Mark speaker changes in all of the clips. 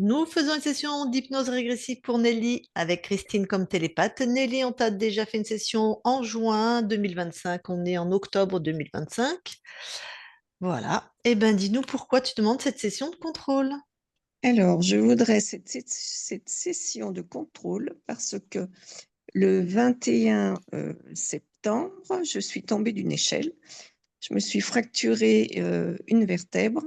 Speaker 1: Nous faisons une session d'hypnose régressive pour Nelly avec Christine comme télépathe. Nelly, on t'a déjà fait une session en juin 2025. On est en octobre 2025. Voilà. Eh bien, dis-nous pourquoi tu demandes cette session de contrôle.
Speaker 2: Alors, je voudrais cette session de contrôle parce que le 21 septembre, je suis tombée d'une échelle. Je me suis fracturé une vertèbre,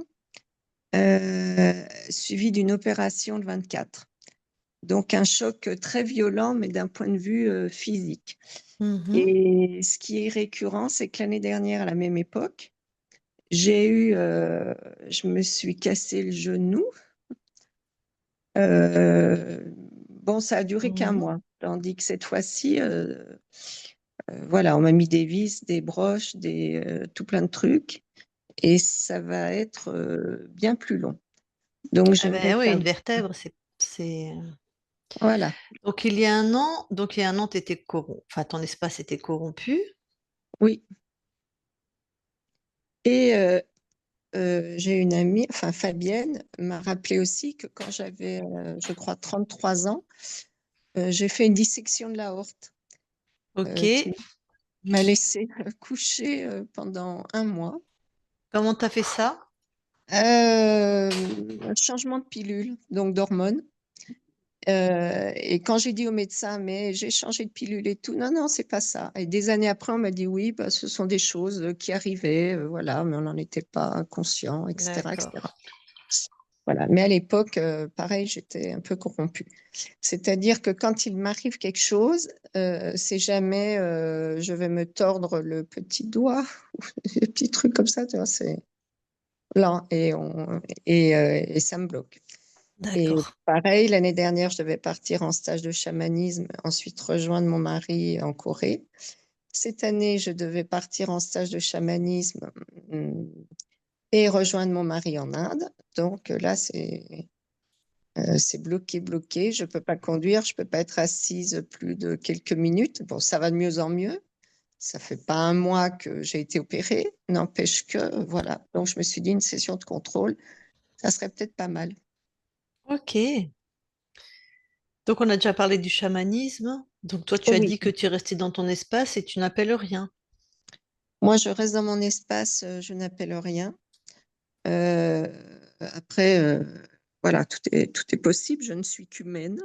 Speaker 2: suivie d'une opération le 24. Donc, un choc très violent, mais d'un point de vue physique.
Speaker 1: Mhm.
Speaker 2: Et ce qui est récurrent, c'est que l'année dernière, à la même époque, je me suis cassé le genou. Bon, ça a duré qu'un
Speaker 1: Mhm.
Speaker 2: mois, tandis que cette fois-ci, voilà, on m'a mis des vis, des broches, tout plein de trucs, et ça va être bien plus long. Donc,
Speaker 1: Ah
Speaker 2: j'aimerais
Speaker 1: ben oui, une
Speaker 2: savoir.
Speaker 1: vertèbre,
Speaker 2: Voilà,
Speaker 1: Donc il y a un an, t'étais corrompu. Enfin, ton espace était corrompu.
Speaker 2: oui. Et j'ai une amie, enfin Fabienne, m'a rappelé aussi que quand j'avais, je crois, 33 ans, j'ai fait une dissection de l'aorte
Speaker 1: Ok.
Speaker 2: qui m'a laissé coucher pendant un mois.
Speaker 1: Comment t'as fait ça?
Speaker 2: Changement de pilule, donc d'hormones. Et quand j'ai dit au médecin, mais j'ai changé de pilule et tout, non, non, c'est pas ça. Et des années après, on m'a dit oui, bah, ce sont des choses qui arrivaient, voilà, mais on n'en était pas conscient, etc.,
Speaker 1: D'accord.
Speaker 2: etc. Voilà. Mais à l'époque, pareil, j'étais un peu corrompue. C'est-à-dire que quand il m'arrive quelque chose, c'est jamais je vais me tordre le petit doigt, le petit truc comme ça, tu vois, c'est là, et ça me bloque. Et
Speaker 1: D'accord.
Speaker 2: pareil, l'année dernière, je devais partir en stage de chamanisme, ensuite rejoindre mon mari en Corée. Cette année, je devais partir en stage de chamanisme et rejoindre mon mari en Inde. Donc là, c'est bloqué, bloqué. Je peux pas conduire, je peux pas être assise plus de quelques minutes. Bon, ça va de mieux en mieux. Ça fait pas un mois que j'ai été opérée, n'empêche que, voilà. Donc je me suis dit, une session de contrôle, ça serait peut-être pas mal.
Speaker 1: Ok. Donc, on a déjà parlé du chamanisme. Donc, toi, tu as
Speaker 2: Oui.
Speaker 1: dit que tu es resté dans ton espace et tu n'appelles rien.
Speaker 2: Moi, je reste dans mon espace, je n'appelle rien. Euh, après, voilà, tout est possible. Je ne suis qu'humaine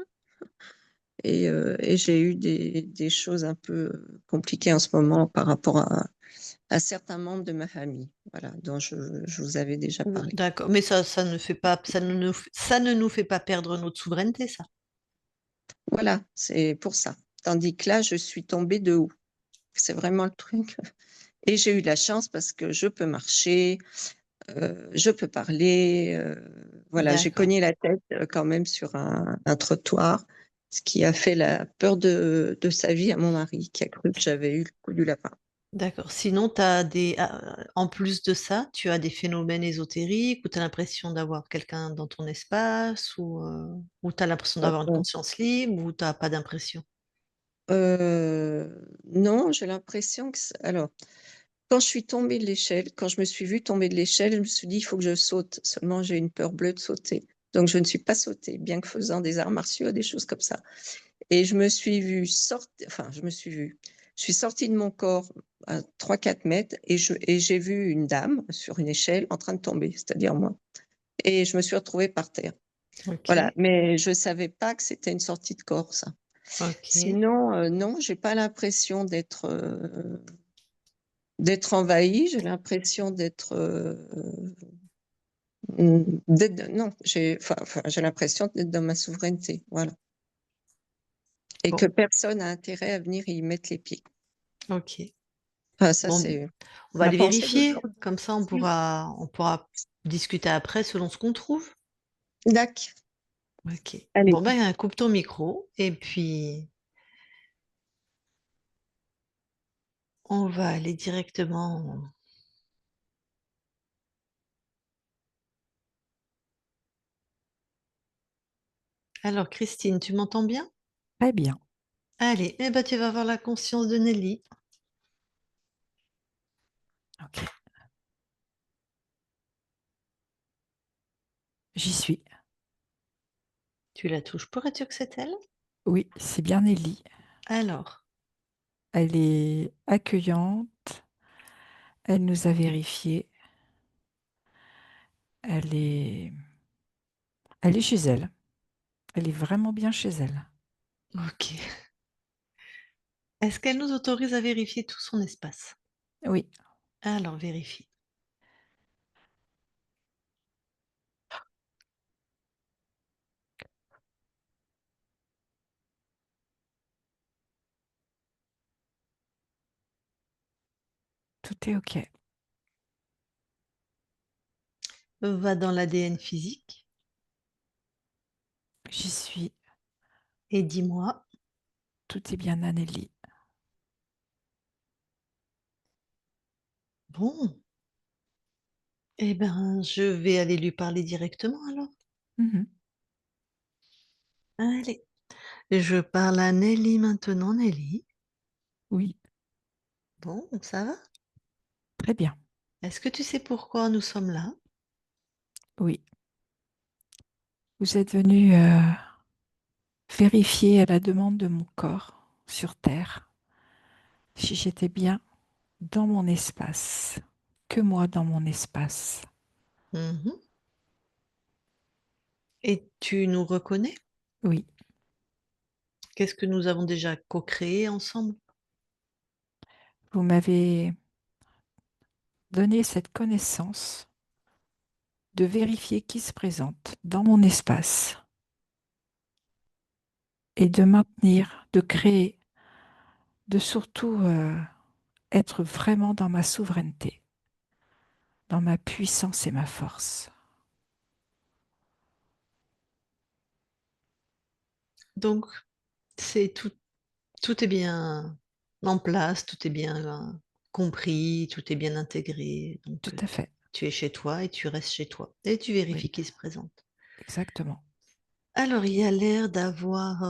Speaker 2: et j'ai eu des choses un peu compliquées en ce moment par rapport à certains membres de ma famille, voilà, dont je vous avais déjà parlé.
Speaker 1: D'accord. Mais ça ne fait pas, ça ne nous fait pas perdre notre souveraineté, ça.
Speaker 2: Voilà, c'est pour ça. Tandis que là, je suis tombée de haut. C'est vraiment le truc. Et j'ai eu de la chance parce que je peux marcher, je peux parler. Voilà, j'ai
Speaker 1: D'accord.
Speaker 2: cogné la tête quand même sur un trottoir, ce qui a fait la peur de sa vie à mon mari, qui a cru que j'avais eu le coup du lapin.
Speaker 1: D'accord. Sinon, en plus de ça, tu as des phénomènes ésotériques ou tu as l'impression d'avoir quelqu'un dans ton espace ou tu as l'impression d'avoir une
Speaker 2: Euh,
Speaker 1: conscience libre ou tu n'as pas d'impression.
Speaker 2: non, j'ai l'impression que... Alors, quand je suis tombée de l'échelle, quand je me suis vue tomber de l'échelle, je me suis dit, il faut que je saute. Seulement, j'ai une peur bleue de sauter. Donc, je ne suis pas sautée, bien que faisant des arts martiaux, des choses comme ça. Et je me suis vue sortir, enfin, je suis sortie de mon corps à 3-4 mètres et j'ai vu une dame sur une échelle en train de tomber, c'est-à-dire moi. Et je me suis retrouvée par terre. Voilà,
Speaker 1: Ok.
Speaker 2: mais je ne savais pas que c'était une sortie de corps, ça.
Speaker 1: Ok.
Speaker 2: Sinon, non, j'ai pas l'impression d'être envahie, j'ai l'impression non, j'ai l'impression d'être dans ma souveraineté, voilà. Et que
Speaker 1: Bon.
Speaker 2: personne n'a intérêt à venir y mettre les pieds.
Speaker 1: Ok.
Speaker 2: Enfin, ça,
Speaker 1: Bon,
Speaker 2: c'est
Speaker 1: on va
Speaker 2: ma
Speaker 1: aller
Speaker 2: pensée
Speaker 1: vérifier.
Speaker 2: d'aujourd'hui.
Speaker 1: Comme ça, on pourra discuter après selon ce qu'on trouve.
Speaker 2: D'accord.
Speaker 1: Ok.
Speaker 2: Allez.
Speaker 1: Bon, ben, coupe ton micro et puis on va aller directement. Alors, Christine, tu m'entends bien?
Speaker 3: Très bien.
Speaker 1: Allez, eh ben, tu vas avoir la conscience de Nelly.
Speaker 3: Ok. J'y suis.
Speaker 1: Tu la touches pour être sûr que c'est elle?
Speaker 3: Oui, c'est bien Nelly.
Speaker 1: Alors,
Speaker 3: Elle est accueillante, elle nous a vérifié, elle est, elle est chez elle. Elle est vraiment bien chez elle.
Speaker 1: ok. Est-ce qu'elle nous autorise à vérifier tout son espace?
Speaker 3: Oui,
Speaker 1: Alors, vérifie.
Speaker 3: tout est OK.
Speaker 1: Va dans l'ADN physique
Speaker 3: J'y suis.
Speaker 1: et dis-moi.
Speaker 3: Tout est bien Nelly.
Speaker 1: Bon, eh ben, je vais aller lui parler directement alors.
Speaker 3: Mhm.
Speaker 1: Allez, je parle à Nelly maintenant, Nelly.
Speaker 3: Oui,
Speaker 1: Bon, ça va?
Speaker 3: très bien.
Speaker 1: Est-ce que tu sais pourquoi nous sommes là?
Speaker 3: Oui. Vous êtes venu vérifier à la demande de mon corps sur Terre si j'étais bien dans mon espace, que moi dans mon espace.
Speaker 1: Mhm. Et tu nous reconnais?
Speaker 3: Oui,
Speaker 1: Qu'est-ce que nous avons déjà co-créé ensemble?
Speaker 3: vous m'avez donné cette connaissance de vérifier qui se présente dans mon espace et de maintenir, de créer, de surtout être vraiment dans ma souveraineté, dans ma puissance et ma force.
Speaker 1: Donc, c'est tout, tout est bien en place, tout est bien compris, tout est bien intégré. Donc,
Speaker 3: Tout à fait.
Speaker 1: tu es chez toi et tu restes chez toi. Et tu
Speaker 3: Oui,
Speaker 1: vérifies qui se présente.
Speaker 3: exactement.
Speaker 1: Alors, il y a l'air d'avoir...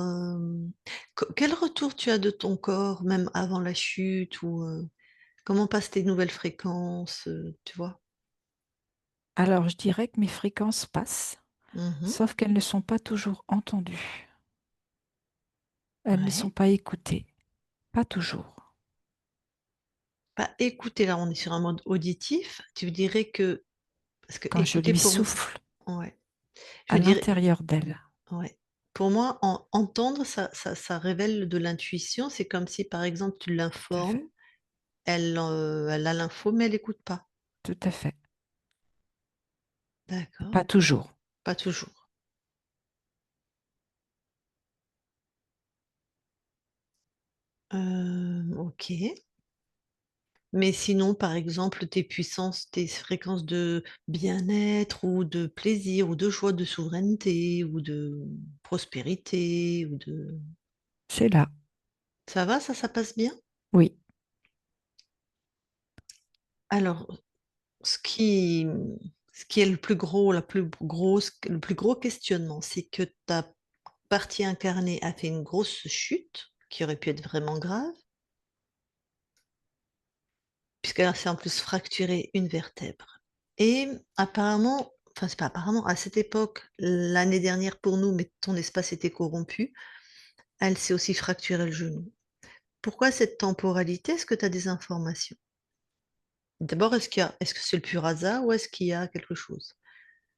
Speaker 1: quel retour tu as de ton corps, même avant la chute, ou comment passent tes nouvelles fréquences, tu vois?
Speaker 3: Alors, je dirais que mes fréquences passent,
Speaker 1: Mhm.
Speaker 3: sauf qu'elles ne sont pas toujours entendues. Elles ne sont
Speaker 1: Ouais.
Speaker 3: pas écoutées. Pas toujours.
Speaker 1: Bah, écoutez, là, on est sur un mode auditif. Tu dirais que... Parce que
Speaker 3: Quand je
Speaker 1: écouter
Speaker 3: lui
Speaker 1: pour...
Speaker 3: souffle
Speaker 1: Ouais. Je
Speaker 3: à
Speaker 1: dirais...
Speaker 3: l'intérieur d'elle.
Speaker 1: Ouais. Pour moi, entendre, ça révèle de l'intuition. C'est comme si, par exemple, tu
Speaker 3: Tout à
Speaker 1: l'informes,
Speaker 3: fait.
Speaker 1: elle a l'info, mais elle n'écoute pas.
Speaker 3: Tout à fait.
Speaker 1: D'accord.
Speaker 3: Pas toujours.
Speaker 1: Pas toujours. Ok. Mais sinon, par exemple, tes puissances, tes fréquences de bien-être ou de plaisir ou de joie, de souveraineté ou de prospérité ou de...
Speaker 3: C'est là.
Speaker 1: Ça va, ça passe bien?
Speaker 3: Oui.
Speaker 1: Alors, ce qui, ce qui est le plus gros, le plus gros questionnement, c'est que ta partie incarnée a fait une grosse chute qui aurait pu être vraiment grave, puisqu'elle s'est en plus fracturé une vertèbre. Et apparemment, enfin c'est pas apparemment, à cette époque, l'année dernière pour nous, mais ton espace était corrompu, elle s'est aussi fracturé le genou. Pourquoi cette temporalité? Est-ce que tu as des informations? D'abord, est-ce que c'est le pur hasard ou est-ce qu'il y a quelque chose?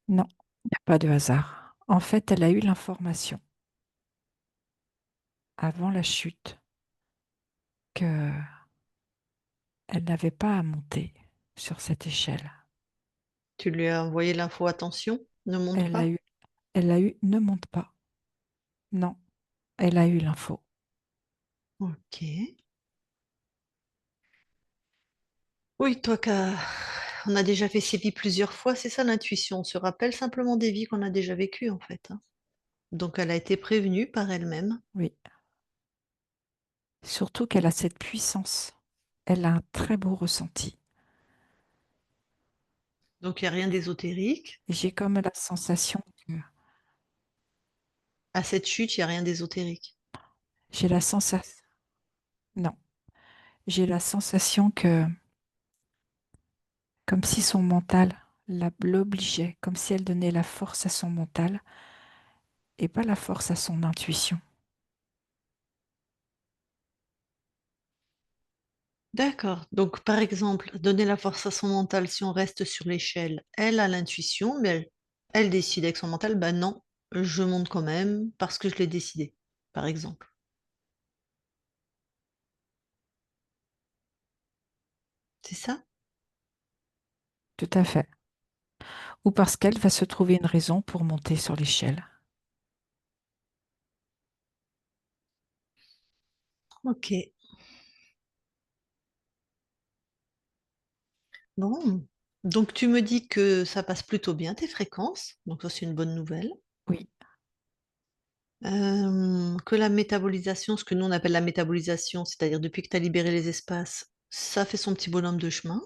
Speaker 3: Non, il n'y a pas de hasard. En fait, elle a eu l'information avant la chute que elle n'avait pas à monter sur cette échelle.
Speaker 1: Tu lui as envoyé l'info, attention, ne monte
Speaker 3: Elle a
Speaker 1: pas?
Speaker 3: eu, elle a eu, ne monte pas. Non, elle a eu l'info.
Speaker 1: Ok. Oui, on a déjà fait ces vies plusieurs fois, c'est ça l'intuition. On se rappelle simplement des vies qu'on a déjà vécues en fait, hein. Donc elle a été prévenue par elle-même.
Speaker 3: Oui. Surtout qu'elle a cette puissance. Elle a un très beau ressenti.
Speaker 1: Donc il n'y a rien d'ésotérique.
Speaker 3: Et j'ai comme la sensation que,
Speaker 1: À cette chute, il n'y a rien d'ésotérique.
Speaker 3: j'ai la sensation, non, j'ai la sensation que, comme si son mental l'obligeait, comme si elle donnait la force à son mental et pas la force à son intuition.
Speaker 1: D'accord. Donc, par exemple, donner la force à son mental, si on reste sur l'échelle, elle a l'intuition, mais elle décide avec son mental, bah non, je monte quand même parce que je l'ai décidé, par exemple. C'est ça?
Speaker 3: Tout à fait. Ou parce qu'elle va se trouver une raison pour monter sur l'échelle.
Speaker 1: Ok. Bon. Donc, tu me dis que ça passe plutôt bien, tes fréquences. Donc, ça, c'est une bonne nouvelle.
Speaker 3: Oui,
Speaker 1: Que la métabolisation, ce que nous on appelle la métabolisation, c'est-à-dire depuis que tu as libéré les espaces, ça fait son petit bonhomme de chemin.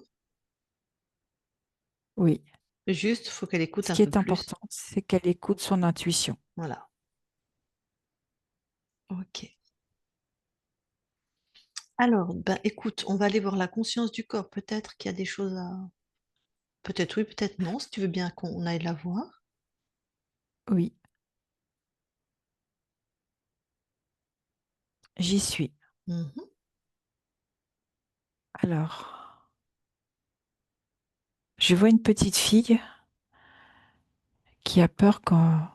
Speaker 3: oui.
Speaker 1: Juste, faut qu'elle écoute
Speaker 3: Ce
Speaker 1: un
Speaker 3: qui
Speaker 1: peu
Speaker 3: est
Speaker 1: plus.
Speaker 3: important, c'est qu'elle écoute son intuition.
Speaker 1: Voilà. Ok. Alors, ben écoute, on va aller voir la conscience du corps. Peut-être qu'il y a des choses à. Peut-être oui, peut-être non, si tu veux bien qu'on aille la voir.
Speaker 3: Oui, j'y suis.
Speaker 1: Mhm.
Speaker 3: Alors, je vois une petite fille qui a peur qu'on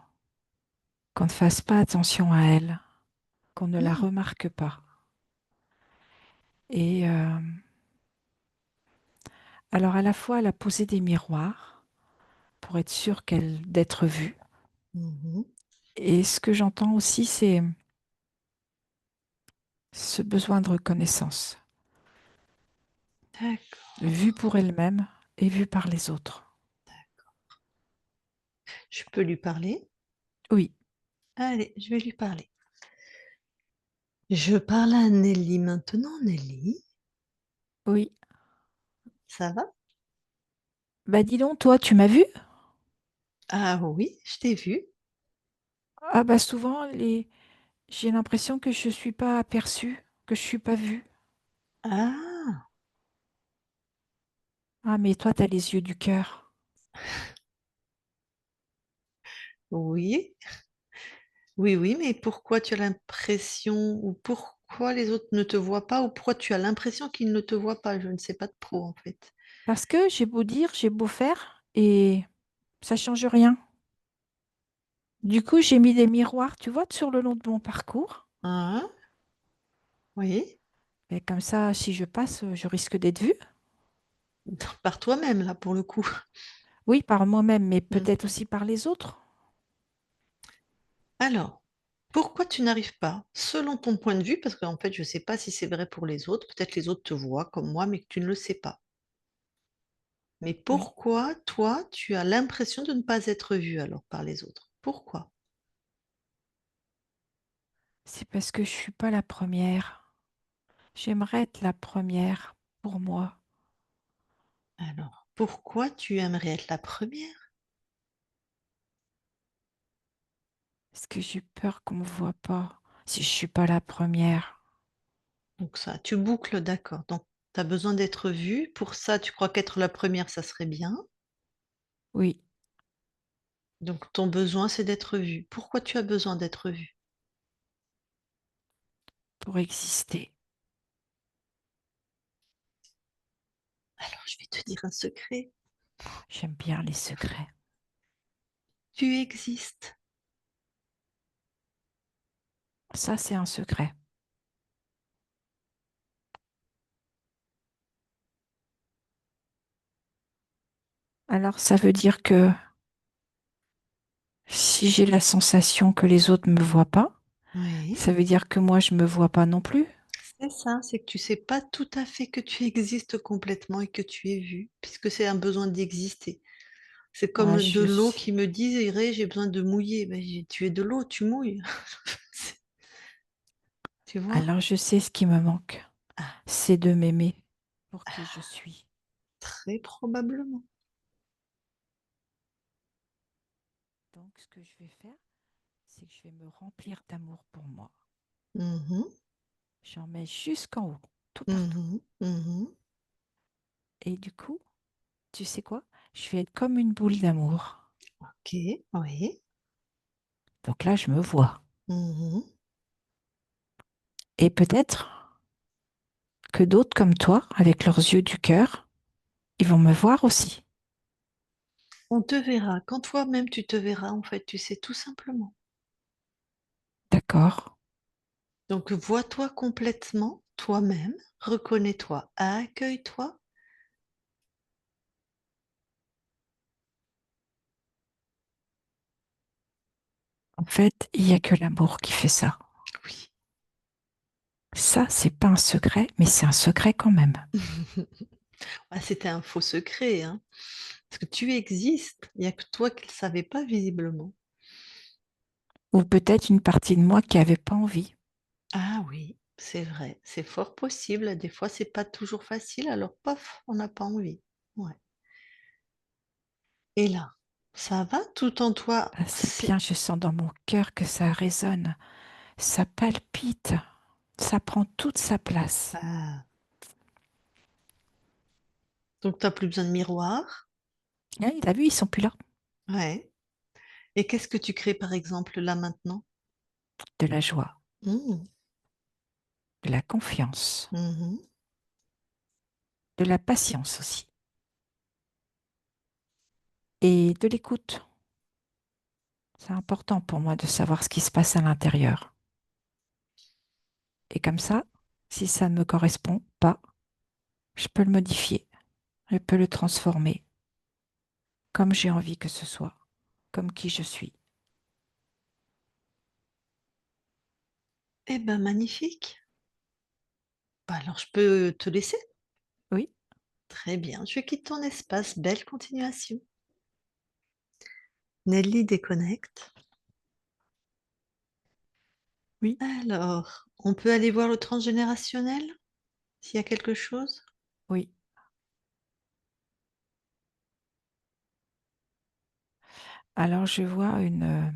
Speaker 3: ne fasse pas attention à elle, qu'on ne la
Speaker 1: Mhm.
Speaker 3: remarque pas. Et alors, à la fois, elle a posé des miroirs pour être sûre d'être vue.
Speaker 1: Mhm.
Speaker 3: Et ce que j'entends aussi, c'est ce besoin de reconnaissance, vue
Speaker 1: D'accord.
Speaker 3: pour elle-même et vue par les autres.
Speaker 1: Je peux lui parler?
Speaker 3: Oui,
Speaker 1: Allez, je vais lui parler. Je parle à Nelly maintenant, Nelly.
Speaker 3: oui.
Speaker 1: Ça va?
Speaker 3: Bah dis donc, toi, tu m'as vue?
Speaker 1: Ah oui, je t'ai vu.
Speaker 3: Ah bah souvent, j'ai l'impression que je suis pas aperçue, que je suis pas vue.
Speaker 1: Ah
Speaker 3: Ah mais toi, t'as les yeux du cœur.
Speaker 1: oui, oui, oui, mais pourquoi tu as l'impression, ou pourquoi les autres ne te voient pas, ou pourquoi tu as l'impression qu'ils ne te voient pas? Je ne sais pas de pro en fait.
Speaker 3: Parce que j'ai beau dire, j'ai beau faire, et ça change rien. Du coup, j'ai mis des miroirs, tu vois, sur le long de mon parcours.
Speaker 1: Ah, oui,
Speaker 3: Et comme ça, si je passe, je risque d'être vue.
Speaker 1: par toi-même là pour le coup.
Speaker 3: Oui, par moi-même, mais
Speaker 1: Hmm.
Speaker 3: peut-être aussi par les autres.
Speaker 1: Alors, pourquoi tu n'arrives pas, selon ton point de vue, parce qu'en fait, je ne sais pas si c'est vrai pour les autres, peut-être les autres te voient comme moi, mais que tu ne le sais pas. Mais
Speaker 3: Oui,
Speaker 1: pourquoi, toi, tu as l'impression de ne pas être vu alors par les autres? Pourquoi?
Speaker 3: c'est parce que je suis pas la première. J'aimerais être la première pour moi.
Speaker 1: Alors, pourquoi tu aimerais être la première?
Speaker 3: Parce que j'ai peur qu'on me voit pas si je suis pas la première.
Speaker 1: Donc ça, tu boucles, d'accord. Donc, tu as besoin d'être vue. Pour ça, tu crois qu'être la première, ça serait bien.
Speaker 3: Oui,
Speaker 1: Donc, ton besoin, c'est d'être vue. Pourquoi tu as besoin d'être vue?
Speaker 3: pour exister.
Speaker 1: Alors, je vais te dire un secret.
Speaker 3: J'aime bien les secrets.
Speaker 1: Tu existes.
Speaker 3: Ça, c'est un secret. Alors, ça veut dire que si j'ai la sensation que les autres ne me voient pas,
Speaker 1: Oui.
Speaker 3: ça veut dire que moi, je me vois pas non plus.
Speaker 1: C'est ça, c'est que tu sais pas tout à fait que tu existes complètement et que tu es vue, puisque c'est un besoin d'exister. C'est
Speaker 3: Ah,
Speaker 1: comme de l'eau qui me dirait j'ai besoin de mouiller. Ben, tu es de l'eau, tu mouilles. Tu vois?
Speaker 3: Alors, je sais ce qui me manque.
Speaker 1: Ah,
Speaker 3: C'est de m'aimer pour qui je suis.
Speaker 1: très probablement.
Speaker 3: Donc, ce que je vais faire, c'est que je vais me remplir d'amour pour moi.
Speaker 1: Mhm,
Speaker 3: J'en mets jusqu'en haut, tout partout.
Speaker 1: mhm, mhm.
Speaker 3: Et du coup, tu sais quoi? Je vais être comme une boule d'amour.
Speaker 1: Ok, oui.
Speaker 3: Donc là, je me vois.
Speaker 1: Mhm.
Speaker 3: Et peut-être que d'autres comme toi, avec leurs yeux du cœur, ils vont me voir aussi.
Speaker 1: On te verra. Quand toi-même tu te verras, en fait, tu sais tout simplement.
Speaker 3: D'accord.
Speaker 1: Donc, vois-toi complètement, toi-même, reconnais-toi, accueille-toi.
Speaker 3: En fait, il n'y a que l'amour qui fait ça.
Speaker 1: Oui.
Speaker 3: Ça, c'est pas un secret, mais c'est un secret quand même.
Speaker 1: Ah, c'était un faux secret, hein. Parce que tu existes. Il n'y a que toi qui ne le savais pas visiblement.
Speaker 3: Ou peut-être une partie de moi qui avait pas envie.
Speaker 1: Ah oui, c'est vrai. C'est fort possible. Des fois, c'est pas toujours facile. Alors, paf, on n'a pas envie. Ouais. Et là, ça va tout en toi.
Speaker 3: Ah, c'est bien, je sens dans mon cœur que ça résonne, ça palpite, ça prend toute sa place.
Speaker 1: Ah. Donc, tu n'as plus besoin de miroir.
Speaker 3: Ah, t'as vu, ils sont plus là.
Speaker 1: Ouais. Et qu'est-ce que tu crées, par exemple, là maintenant?
Speaker 3: De la joie,
Speaker 1: Mmh.
Speaker 3: de la confiance,
Speaker 1: Mhm.
Speaker 3: de la patience aussi, et de l'écoute. C'est important pour moi de savoir ce qui se passe à l'intérieur. Et comme ça, si ça ne me correspond pas, je peux le modifier, je peux le transformer comme j'ai envie que ce soit, comme qui je suis.
Speaker 1: Eh ben, magnifique. Bah, alors, je peux te laisser.
Speaker 3: Oui,
Speaker 1: Très bien. Je quitte ton espace. Belle continuation. Nelly déconnecte.
Speaker 3: oui,
Speaker 1: Alors, on peut aller voir le transgénérationnel, s'il y a quelque chose?
Speaker 3: oui. Alors je vois une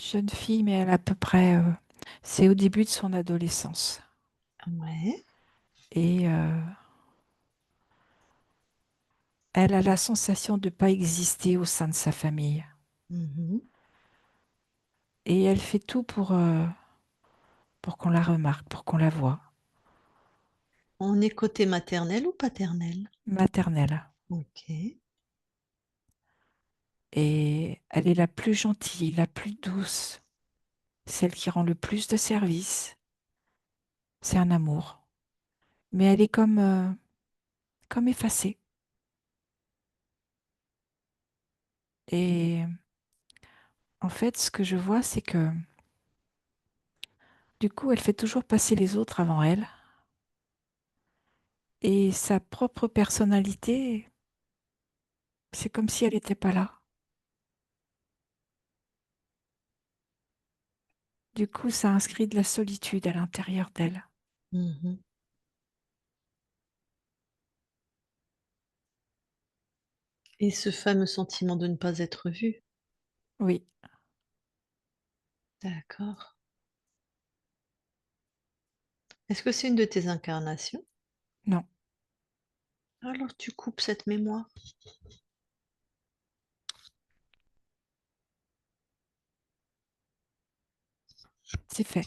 Speaker 3: jeune fille, mais elle a à peu près, c'est au début de son adolescence.
Speaker 1: Ouais.
Speaker 3: Et elle a la sensation de ne pas exister au sein de sa famille.
Speaker 1: Mhm.
Speaker 3: Et elle fait tout pour qu'on la remarque, pour qu'on la voie.
Speaker 1: On est côté maternel ou paternel?
Speaker 3: Maternelle.
Speaker 1: Ok.
Speaker 3: Et elle est la plus gentille, la plus douce, celle qui rend le plus de service. C'est un amour. Mais elle est comme effacée. Et en fait, ce que je vois, c'est que du coup, elle fait toujours passer les autres avant elle. Et sa propre personnalité, c'est comme si elle n'était pas là. Du coup, ça inscrit de la solitude à l'intérieur d'elle.
Speaker 1: Mhm. Et ce fameux sentiment de ne pas être vu.
Speaker 3: Oui,
Speaker 1: D'accord. Est-ce que c'est une de tes incarnations?
Speaker 3: non,
Speaker 1: Alors tu coupes cette mémoire.
Speaker 3: c'est fait.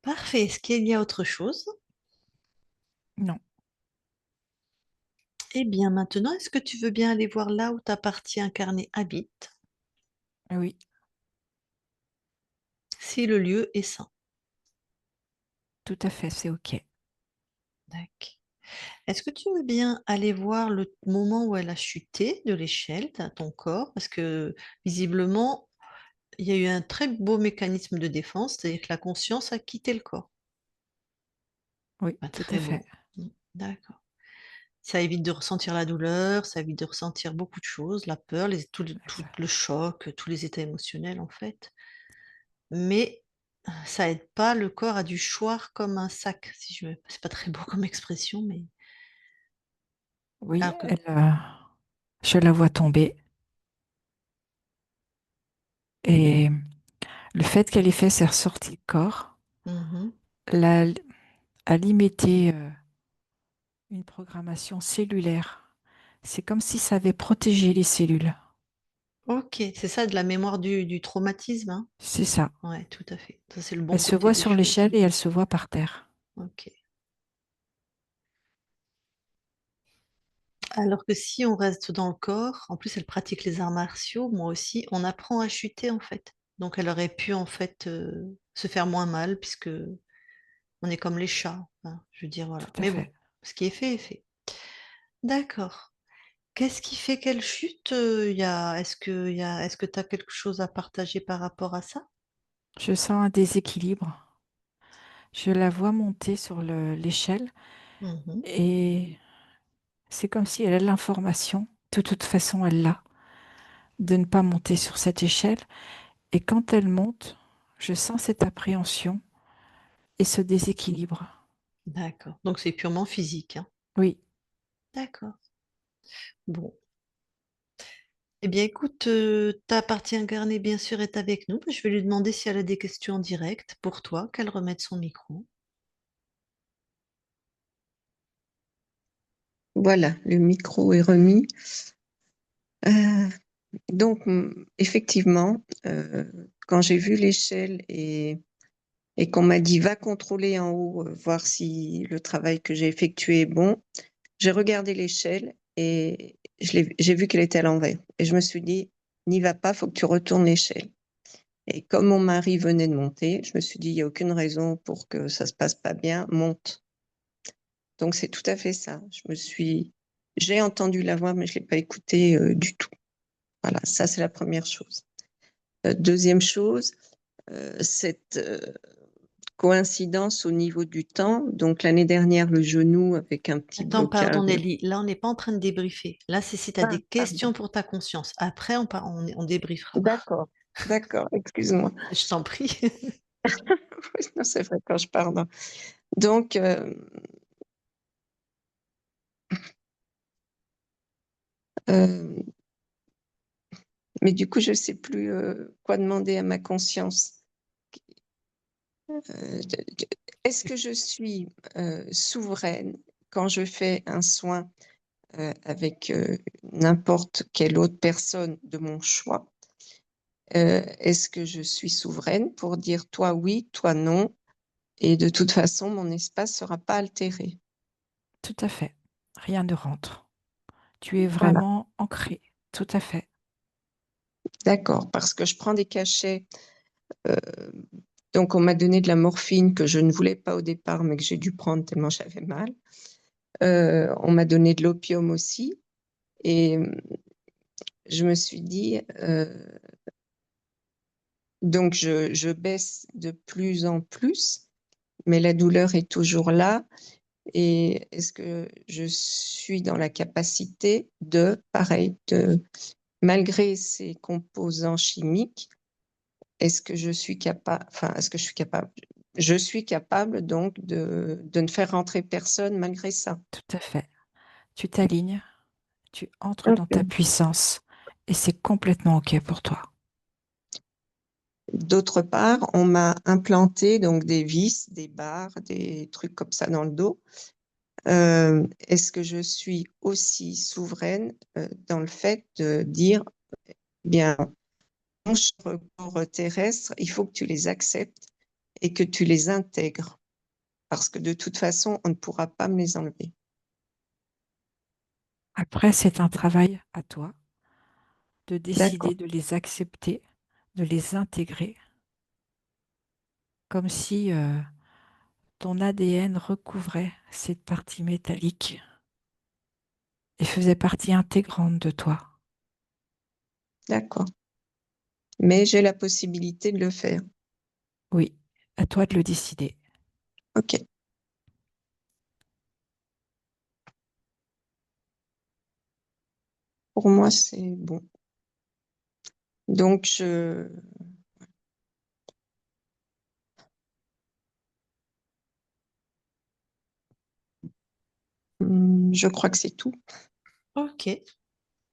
Speaker 1: Parfait. Est-ce qu'il y a autre chose?
Speaker 3: Non,
Speaker 1: Eh bien maintenant, est-ce que tu veux bien aller voir là où ta partie incarnée habite,
Speaker 3: oui,
Speaker 1: si le lieu est sain?
Speaker 3: tout à fait, c'est OK.
Speaker 1: D'accord. Est-ce que tu veux bien aller voir le moment où elle a chuté de l'échelle à ton corps? Parce que visiblement, il y a eu un très beau mécanisme de défense, c'est-à-dire que la conscience a quitté le corps.
Speaker 3: Oui,
Speaker 1: Pas
Speaker 3: tout à
Speaker 1: très
Speaker 3: fait.
Speaker 1: beau. D'accord. Ça évite de ressentir la douleur, ça évite de ressentir beaucoup de choses, la peur, tout
Speaker 3: Exact.
Speaker 1: le choc, tous les états émotionnels en fait. Mais ça aide pas, le corps a dû choir comme un sac, si je veux. C'est pas très beau comme expression, mais
Speaker 3: Oui,
Speaker 1: alors que.
Speaker 3: je la vois tomber. Et le fait qu'elle ait fait ses ressorties de corps
Speaker 1: Mhm.
Speaker 3: l'a, a limité une programmation cellulaire C'est comme si ça avait protégé les cellules.
Speaker 1: Ok, c'est ça de la mémoire du traumatisme, hein?
Speaker 3: C'est ça.
Speaker 1: Ouais, tout à fait. Ça, c'est le bon
Speaker 3: Elle se
Speaker 1: côté
Speaker 3: voit
Speaker 1: des
Speaker 3: sur
Speaker 1: choses.
Speaker 3: l'échelle et elle se voit par terre.
Speaker 1: Ok. Alors que si on reste dans le corps, en plus elle pratique les arts martiaux, moi aussi, on apprend à chuter en fait. Donc elle aurait pu en fait se faire moins mal puisque on est comme les chats, hein, je veux dire voilà.
Speaker 3: Tout à
Speaker 1: Mais bon,
Speaker 3: fait.
Speaker 1: ce qui est fait est fait. D'accord. Qu'est-ce qui fait qu'elle chute? Est-ce que tu as quelque chose à partager par rapport à ça?
Speaker 3: Je sens un déséquilibre. Je la vois monter sur l'échelle
Speaker 1: Mhm.
Speaker 3: et c'est comme si elle a l'information, de toute façon elle l'a, de ne pas monter sur cette échelle. Et quand elle monte, je sens cette appréhension et ce déséquilibre.
Speaker 1: D'accord. Donc c'est purement physique, hein.
Speaker 3: Oui,
Speaker 1: D'accord. Bon. Eh bien, écoute, ta partie incarnée, bien sûr, est avec nous. Je vais lui demander si elle a des questions en direct pour toi, qu'elle remette son micro.
Speaker 2: Voilà, le micro est remis. Euh, donc, effectivement, quand j'ai vu l'échelle et qu'on m'a dit va contrôler en haut, voir si le travail que j'ai effectué est bon, j'ai regardé l'échelle et j'ai vu qu'elle était à l'envers. Et je me suis dit, n'y va pas, faut que tu retournes l'échelle. Et comme mon mari venait de monter, je me suis dit, il n'y a aucune raison pour que ça se passe pas bien, monte. Donc c'est tout à fait ça. J'ai entendu la voix, mais je l'ai pas écoutée du tout. Voilà, ça c'est la première chose. Deuxième chose, cette coïncidence au niveau du temps. Donc l'année dernière, le genou avec un petit
Speaker 1: Attends, pardon
Speaker 2: blocage.
Speaker 1: Nelly, là on n'est pas en train de débriefer. Là, c'est si tu as
Speaker 2: Ah,
Speaker 1: des
Speaker 2: pardon.
Speaker 1: questions pour ta conscience. Après, on débriefera.
Speaker 2: D'accord, d'accord, excuse-moi.
Speaker 1: Je t'en prie.
Speaker 2: Oui, non, c'est vrai quand je parle. Donc, euh, mais du coup, je ne sais plus quoi demander à ma conscience. Euh, Est-ce que je suis souveraine quand je fais un soin avec n'importe quelle autre personne de mon choix? Est-ce que je suis souveraine pour dire toi oui, toi non? Et de toute façon, mon espace ne sera pas altéré.
Speaker 3: tout à fait. Rien ne rentre. Tu es
Speaker 2: Voilà,
Speaker 3: vraiment ancré. Tout à fait.
Speaker 2: d'accord, parce que je prends des cachets. euh, donc, on m'a donné de la morphine que je ne voulais pas au départ, mais que j'ai dû prendre tellement j'avais mal. On m'a donné de l'opium aussi. Et je me suis dit, donc je baisse de plus en plus, mais la douleur est toujours là. Et est-ce que je suis dans la capacité de, pareil, malgré ces composants chimiques, est-ce que je suis capable, enfin, est-ce que je suis capable? Je suis capable donc de ne faire rentrer personne malgré ça.
Speaker 3: Tout à fait. Tu t'alignes, tu entres dans ta
Speaker 2: Ok.
Speaker 3: puissance et c'est complètement OK pour toi.
Speaker 2: D'autre part, on m'a implanté donc des vis, des barres, des trucs comme ça dans le dos. Est-ce que je suis aussi souveraine dans le fait de dire, bien, mon corps terrestre, il faut que tu les acceptes et que tu les intègres, parce que de toute façon, on ne pourra pas me les enlever.
Speaker 3: Après, c'est un travail à toi de
Speaker 2: D'accord,
Speaker 3: décider de les accepter, de les intégrer, comme si ton ADN recouvrait cette partie métallique et faisait partie intégrante de toi.
Speaker 2: d'accord. Mais j'ai la possibilité de le faire.
Speaker 3: Oui, à toi de le décider.
Speaker 2: Ok, pour moi, c'est bon. Donc, je crois que c'est tout.
Speaker 1: Ok. Eh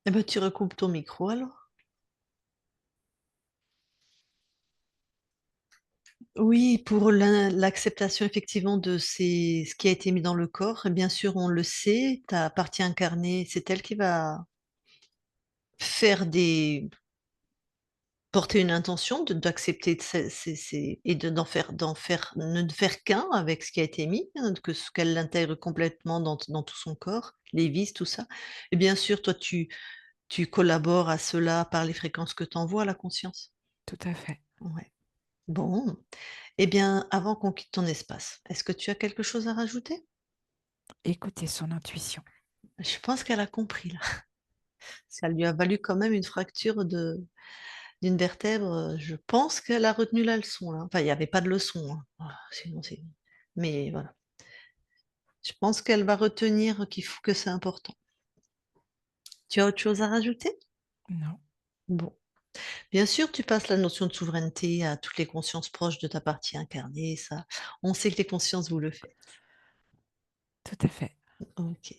Speaker 1: ben, tu recoupes ton micro alors. Oui, pour l'acceptation effectivement de ce qui a été mis dans le corps, et bien sûr, on le sait, ta partie incarnée, c'est elle qui va faire porter une intention d'accepter et ne faire qu'un avec ce qui a été mis, hein, qu'elle l'intègre complètement dans tout son corps, les vis, tout ça. Et bien sûr, toi, tu collabores à cela par les fréquences que tu envoies à la conscience.
Speaker 3: Tout à fait.
Speaker 1: Ouais. Bon. Eh bien, avant qu'on quitte ton espace, est-ce que tu as quelque chose à rajouter?
Speaker 3: Écoutez son intuition.
Speaker 1: Je pense qu'elle a compris là. Ça lui a valu quand même une fracture d'une vertèbre. Je pense qu'elle a retenu la leçon là. Enfin, il n'y avait pas de leçon, hein. Ah, sinon, mais voilà. Je pense qu'elle va retenir que c'est important. Tu as autre chose à rajouter?
Speaker 3: Non,
Speaker 1: Bon. Bien sûr, tu passes la notion de souveraineté à toutes les consciences proches de ta partie incarnée, ça. On sait que les consciences vous le faites.
Speaker 3: tout à fait.
Speaker 1: Ok.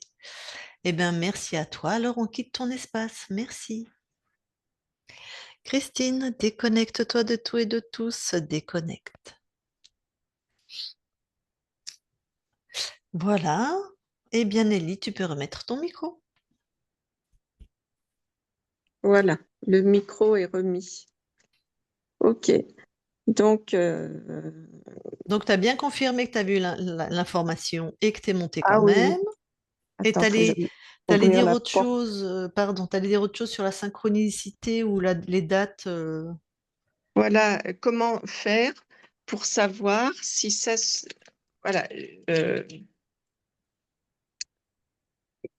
Speaker 1: Eh bien, merci à toi. Alors, on quitte ton espace. Merci. Christine, déconnecte-toi de tout et de tous. Déconnecte. Voilà. Eh bien, Nelly, tu peux remettre ton micro.
Speaker 2: Voilà, le micro est remis. Ok, donc,
Speaker 1: Donc, tu as bien confirmé que tu as vu l'information et que tu es monté quand
Speaker 2: ah oui,
Speaker 1: même. Et tu
Speaker 2: attends, faut que
Speaker 1: allais,
Speaker 2: j'aille ouvrir
Speaker 1: dire
Speaker 2: la
Speaker 1: autre
Speaker 2: porte.
Speaker 1: chose, pardon, tu allais dire autre chose sur la synchronicité ou les dates.
Speaker 2: Voilà, comment faire pour savoir si voilà, euh,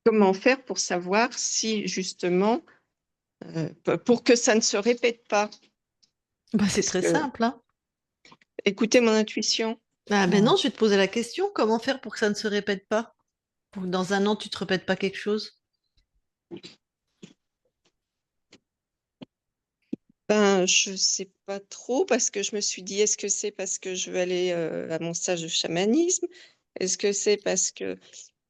Speaker 2: comment faire pour savoir si justement, pour que ça ne se répète pas.
Speaker 1: Bah, c'est
Speaker 2: Parce
Speaker 1: très
Speaker 2: que,
Speaker 1: simple, hein.
Speaker 2: écoutez mon intuition.
Speaker 1: Ah ben
Speaker 3: Ouais.
Speaker 1: non, je vais te poser la question. Comment faire pour que ça ne se répète pas? Pour que dans un an, tu te répètes pas quelque chose?
Speaker 2: Ben, je sais pas trop parce que je me suis dit, est-ce que c'est parce que je veux aller à mon stage de chamanisme? Est-ce que c'est parce que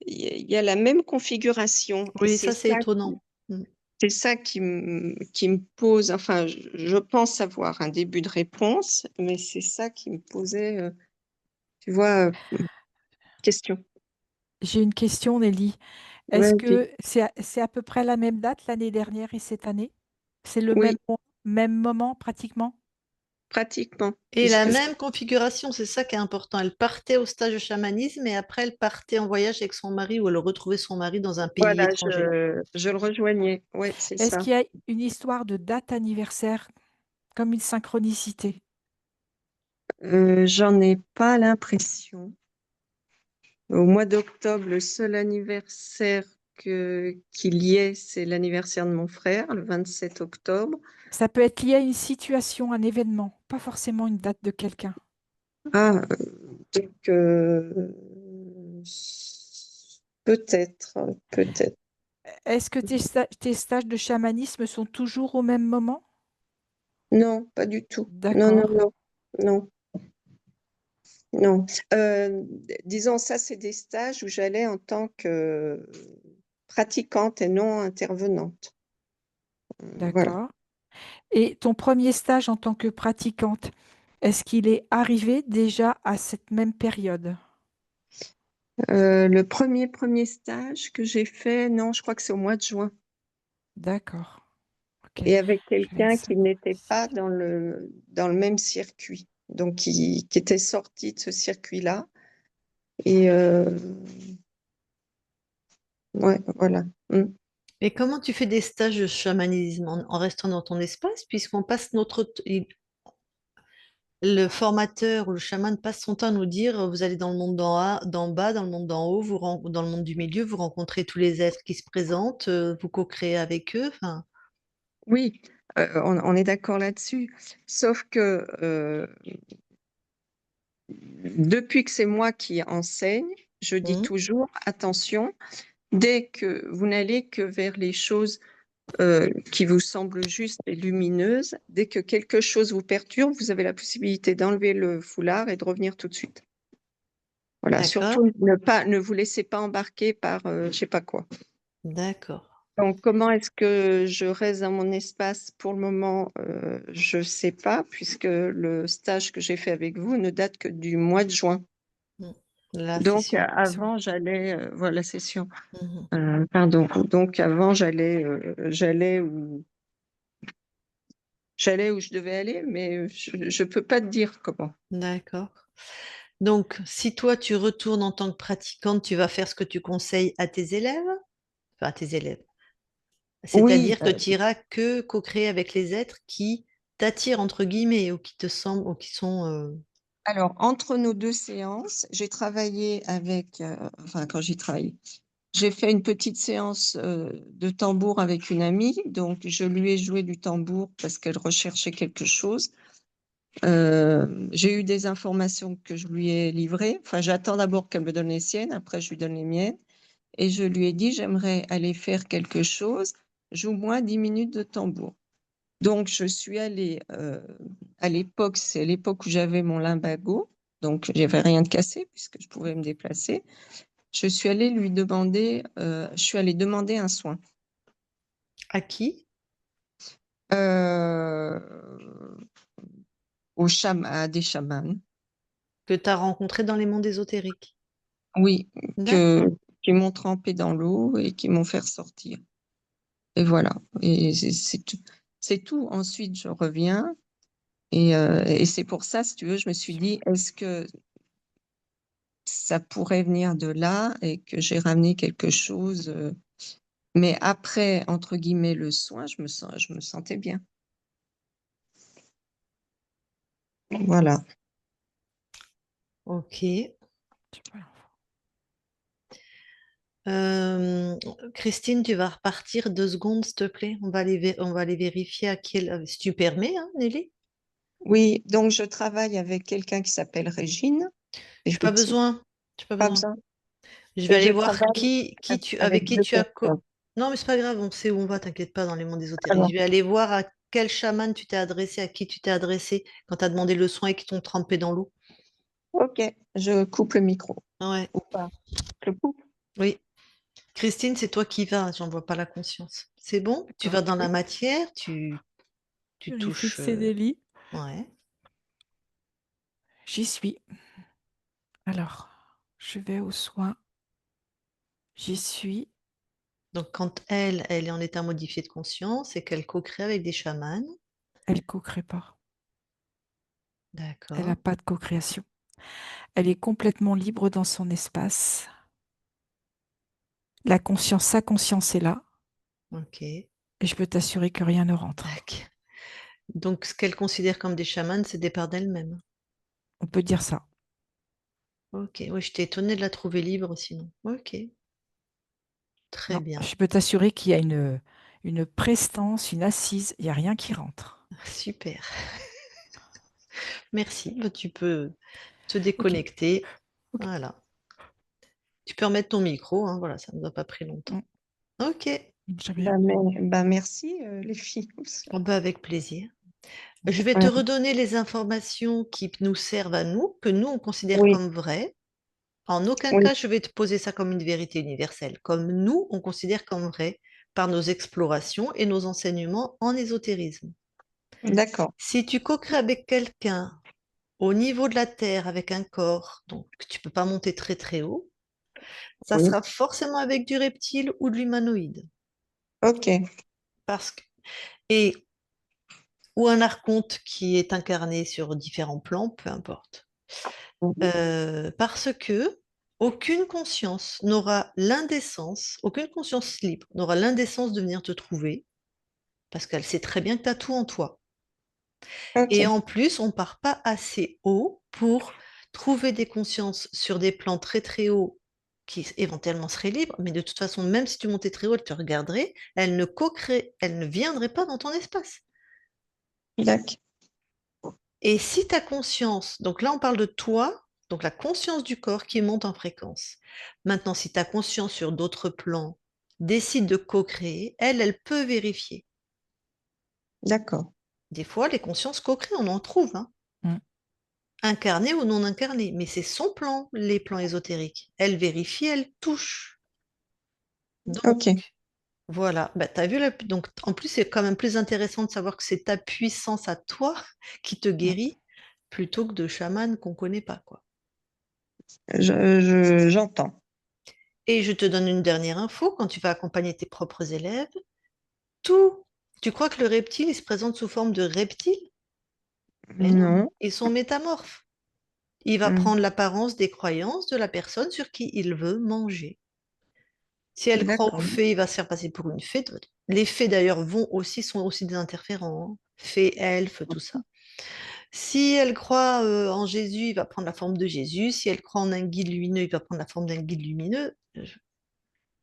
Speaker 2: il y a la même configuration et
Speaker 1: Oui, ça, c'est étonnant. Mm.
Speaker 2: c'est ça qui me pose, enfin, je pense avoir un début de réponse, mais c'est ça qui me posait, tu vois, question.
Speaker 3: J'ai une question, Nelly. Est-ce
Speaker 2: Vas-y.
Speaker 3: que c'est à peu près la même date l'année dernière et cette année? C'est le
Speaker 2: Oui,
Speaker 3: même moment pratiquement?
Speaker 2: pratiquement,
Speaker 1: Et la
Speaker 2: puisque
Speaker 1: même configuration, c'est ça qui est important. Elle partait au stage de chamanisme et après, elle partait en voyage avec son mari ou elle retrouvait son mari dans un pays
Speaker 2: voilà,
Speaker 1: étranger.
Speaker 2: je le rejoignais. Oui, c'est
Speaker 3: Est-ce
Speaker 2: ça.
Speaker 3: qu'il y a une histoire de date anniversaire comme une synchronicité?
Speaker 2: J'en ai pas l'impression. Au mois d'octobre, le seul anniversaire qu'il y ait, c'est l'anniversaire de mon frère, le 27 octobre.
Speaker 3: Ça peut être lié à une situation, un événement, pas forcément une date de quelqu'un.
Speaker 2: Ah, donc peut-être, peut-être.
Speaker 3: Est-ce que tes stages de chamanisme sont toujours au même moment?
Speaker 2: Non, pas du tout. Non, non,
Speaker 3: D'accord,
Speaker 2: non, non, non. Disons, ça, c'est des stages où j'allais en tant que pratiquante et non intervenante. Voilà.
Speaker 3: d'accord. Et ton premier stage en tant que pratiquante, est-ce qu'il est arrivé déjà à cette même période?
Speaker 2: Le premier stage que j'ai fait, non, je crois que c'est au mois de juin.
Speaker 3: D'accord, ok.
Speaker 2: Et avec
Speaker 3: J'avais une
Speaker 2: quelqu'un qui n'était pas
Speaker 3: synchronicité.
Speaker 2: dans le même circuit, donc qui était sorti de ce circuit-là. Et ouais, voilà. Mm.
Speaker 1: Et comment tu fais des stages de chamanisme en restant dans ton espace, puisqu'on passe le formateur ou le chaman passe son temps à nous dire, vous allez dans le monde d'en bas, dans le monde d'en haut, dans le monde du milieu, vous rencontrez tous les êtres qui se présentent, vous co-créez avec eux. Enfin,
Speaker 2: Oui, on est d'accord là-dessus. Sauf que depuis que c'est moi qui enseigne, je dis
Speaker 1: hmm,
Speaker 2: toujours, attention, dès que vous n'allez que vers les choses qui vous semblent justes et lumineuses, dès que quelque chose vous perturbe, vous avez la possibilité d'enlever le foulard et de revenir tout de suite. Voilà,
Speaker 1: d'accord,
Speaker 2: surtout ne vous laissez pas embarquer par je sais pas quoi.
Speaker 1: d'accord.
Speaker 2: Donc, comment est-ce que je reste dans mon espace pour le moment? Je ne sais pas, puisque le stage que j'ai fait avec vous ne date que du mois de juin.
Speaker 1: La
Speaker 2: Donc,
Speaker 1: session.
Speaker 2: avant, j'allais, voilà, la session.
Speaker 1: Mhm.
Speaker 2: Pardon. Donc, avant, j'allais où je devais aller, mais je ne peux pas te dire comment.
Speaker 1: D'accord. Donc, si toi, tu retournes en tant que pratiquante, tu vas faire ce que tu conseilles à tes élèves? Enfin, à tes élèves.
Speaker 2: Oui,
Speaker 1: C'est-à-dire que tu iras que co-créer avec les êtres qui t'attirent, entre guillemets, ou qui te semblent, ou qui sont...
Speaker 2: alors, entre nos 2 séances, j'ai travaillé avec, enfin, quand j'y travaille, j'ai fait une petite séance, de tambour avec une amie, donc je lui ai joué du tambour parce qu'elle recherchait quelque chose. J'ai eu des informations que je lui ai livrées. Enfin, j'attends d'abord qu'elle me donne les siennes, après je lui donne les miennes et je lui ai dit: «J'aimerais aller faire quelque chose, joue-moi 10 minutes de tambour». Donc je suis allée, à l'époque, c'est l'époque où j'avais mon lumbago, donc il y avait rien de cassé puisque je pouvais me déplacer. Je suis allée lui demander, je suis allée demander un soin.
Speaker 1: À qui?
Speaker 2: Heu, à des chamans,
Speaker 1: Que tu as rencontré dans les mondes ésotériques.
Speaker 2: oui, que
Speaker 1: D'accord.
Speaker 2: qui m'ont trempée dans l'eau et qui m'ont fait ressortir et voilà et c'est tout. C'est tout. Ensuite, je reviens et c'est pour ça, si tu veux, je me suis dit: «Est-ce que ça pourrait venir de là?» et que j'ai ramené quelque chose, mais après, entre guillemets, «le soin», je me sentais bien. Voilà.
Speaker 1: Ok.
Speaker 3: Tu vois.
Speaker 1: Christine, tu vas repartir 2 secondes, s'il te plaît. On va aller vérifier à quel... Si tu permets, hein, Nelly?
Speaker 2: Oui, donc je travaille avec quelqu'un qui s'appelle Régine,
Speaker 1: Je n'ai pas
Speaker 2: effectivement,
Speaker 1: besoin. J'ai pas
Speaker 2: pas
Speaker 1: besoin.
Speaker 2: besoin
Speaker 1: Je vais
Speaker 2: et
Speaker 1: aller
Speaker 2: je
Speaker 1: voir
Speaker 2: travaille
Speaker 1: avec
Speaker 2: avec
Speaker 1: qui
Speaker 2: 2
Speaker 1: tu as...
Speaker 2: personnes.
Speaker 1: Non, mais c'est pas grave, on sait où on va, t'inquiète pas, dans les mondes ésotériques.
Speaker 2: Alors,
Speaker 1: Je vais aller voir à quel chaman tu t'es adressé, à qui tu t'es adressé quand tu as demandé le soin et qu'ils t'ont trempé dans l'eau.
Speaker 2: OK, je coupe le micro
Speaker 1: Ouais,
Speaker 2: ou pas? Je le coupe?
Speaker 1: oui. Christine, c'est toi qui vas, j'en vois pas la conscience. C'est bon? Tu
Speaker 3: D'accord.
Speaker 1: vas dans la
Speaker 3: Oui.
Speaker 1: matière, tu
Speaker 3: Vérifie
Speaker 1: touches.
Speaker 3: que c'est Nelly.
Speaker 1: Ouais.
Speaker 3: J'y suis. Alors, je vais aux soins. J'y suis.
Speaker 1: Donc, quand elle est en état modifié de conscience et qu'elle co-crée avec des chamans,
Speaker 3: Elle co-crée pas. Elle n'a
Speaker 1: d'accord,
Speaker 3: pas de co-création. Elle est complètement libre dans son espace. La conscience, sa conscience est là.
Speaker 1: ok.
Speaker 3: Et je peux t'assurer que rien ne rentre.
Speaker 1: Tac. Donc, ce qu'elle considère comme des chamans, c'est des parts d'elle-même.
Speaker 3: On peut dire ça.
Speaker 1: Ok, oui, j'étais étonnée de la trouver libre sinon. Ok, très
Speaker 3: Non,
Speaker 1: bien,
Speaker 3: je peux t'assurer qu'il y a une prestance, une assise. Il n'y a rien qui rentre.
Speaker 1: super. Merci, bah, tu peux te
Speaker 3: Ok,
Speaker 1: déconnecter.
Speaker 3: ok.
Speaker 1: Voilà. Tu peux remettre ton micro, hein, voilà, ça ne nous a pas pris longtemps.
Speaker 3: Mm,
Speaker 1: Ok,
Speaker 3: J'aime bien.
Speaker 2: Merci, les filles.
Speaker 1: oh, bah, avec plaisir. Je vais te
Speaker 2: Ouais,
Speaker 1: redonner les informations qui nous servent à nous, que nous, on considère
Speaker 2: oui,
Speaker 1: comme vraies. En aucun
Speaker 2: oui,
Speaker 1: cas, je vais te poser ça comme une vérité universelle, comme nous, on considère comme vrai par nos explorations et nos enseignements en ésotérisme.
Speaker 2: d'accord.
Speaker 1: Si tu co-crées avec quelqu'un au niveau de la Terre avec un corps, donc tu peux pas monter très très haut, ça
Speaker 2: Oui,
Speaker 1: sera forcément avec du reptile ou de l'humanoïde.
Speaker 2: OK.
Speaker 1: Parce que, et, ou un archonte qui est incarné sur différents plans, peu importe.
Speaker 2: Mmh.
Speaker 1: Parce que aucune conscience n'aura l'indécence, aucune conscience libre n'aura l'indécence de venir te trouver, parce qu'elle sait très bien que tu as tout en toi. Et
Speaker 2: OK,
Speaker 1: en plus, on ne part pas assez haut pour trouver des consciences sur des plans très très hauts qui éventuellement seraient libres, mais de toute façon, même si tu montais très haut, elle te regarderait, elle ne viendrait pas dans ton espace.
Speaker 2: d'acc
Speaker 1: Et si ta conscience, donc là on parle de toi, donc la conscience du corps qui monte en fréquence. Maintenant, si ta conscience sur d'autres plans décide de co-créer, elle peut vérifier.
Speaker 2: d'accord,
Speaker 1: Des fois, les consciences co-créent, on en trouve, hein,
Speaker 3: Mm.
Speaker 1: incarnées ou non incarnées, mais c'est son plan, les plans ésotériques. Elle vérifie, elle touche. Donc,
Speaker 2: OK.
Speaker 1: Voilà. Bah, t'as vu donc en plus, c'est quand même plus intéressant de savoir que c'est ta puissance à toi qui te
Speaker 3: Mm.
Speaker 1: guérit plutôt que de chaman qu'on connaît pas, quoi.
Speaker 2: J'entends.
Speaker 1: Et je te donne une dernière info, quand tu vas accompagner tes propres élèves, tout. Tu crois que le reptile, il se présente sous forme de reptile? Mais non,
Speaker 2: Non.
Speaker 1: ils sont métamorphes. Il va
Speaker 2: Hmm.
Speaker 1: prendre l'apparence des croyances de la personne sur qui il veut manger. Si elle croit aux
Speaker 2: D'accord.
Speaker 1: fées, il va se faire passer pour une fée. Les fées, d'ailleurs, sont aussi des interférents, hein. Fées, elfes, tout ça. Si elle croit en Jésus, il va prendre la forme de Jésus. Si elle croit en un guide lumineux, il va prendre la forme d'un guide lumineux.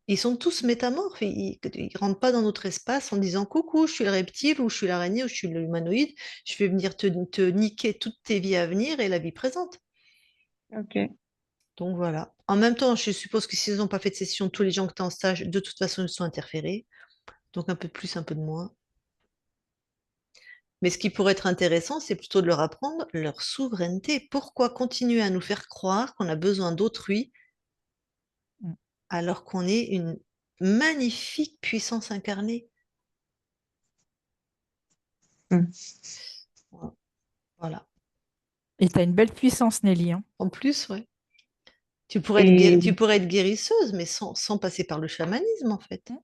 Speaker 1: Ils sont tous métamorphes. Ils rentrent pas dans notre espace en disant coucou, je suis le reptile, ou je suis l'araignée, ou je suis l'humanoïde. Je vais venir te niquer toutes tes vies à venir et la vie présente.
Speaker 2: Ok.
Speaker 1: Donc voilà. En même temps, je suppose que s'ils n'ont pas fait de session, tous les gens que tu as en stage, de toute façon, ils sont interférés. Donc un peu de plus, un peu de moins. Mais ce qui pourrait être intéressant, c'est plutôt de leur apprendre leur souveraineté. Pourquoi continuer à nous faire croire qu'on a besoin d'autrui
Speaker 3: Mm.
Speaker 1: alors qu'on est une magnifique puissance incarnée?
Speaker 2: Hmm.
Speaker 1: Voilà.
Speaker 3: Et tu as une belle puissance, Nelly, hein.
Speaker 1: En plus, ouais.
Speaker 2: Et,
Speaker 1: Tu pourrais être guérisseuse, mais sans passer par le chamanisme, en fait.
Speaker 3: Mm.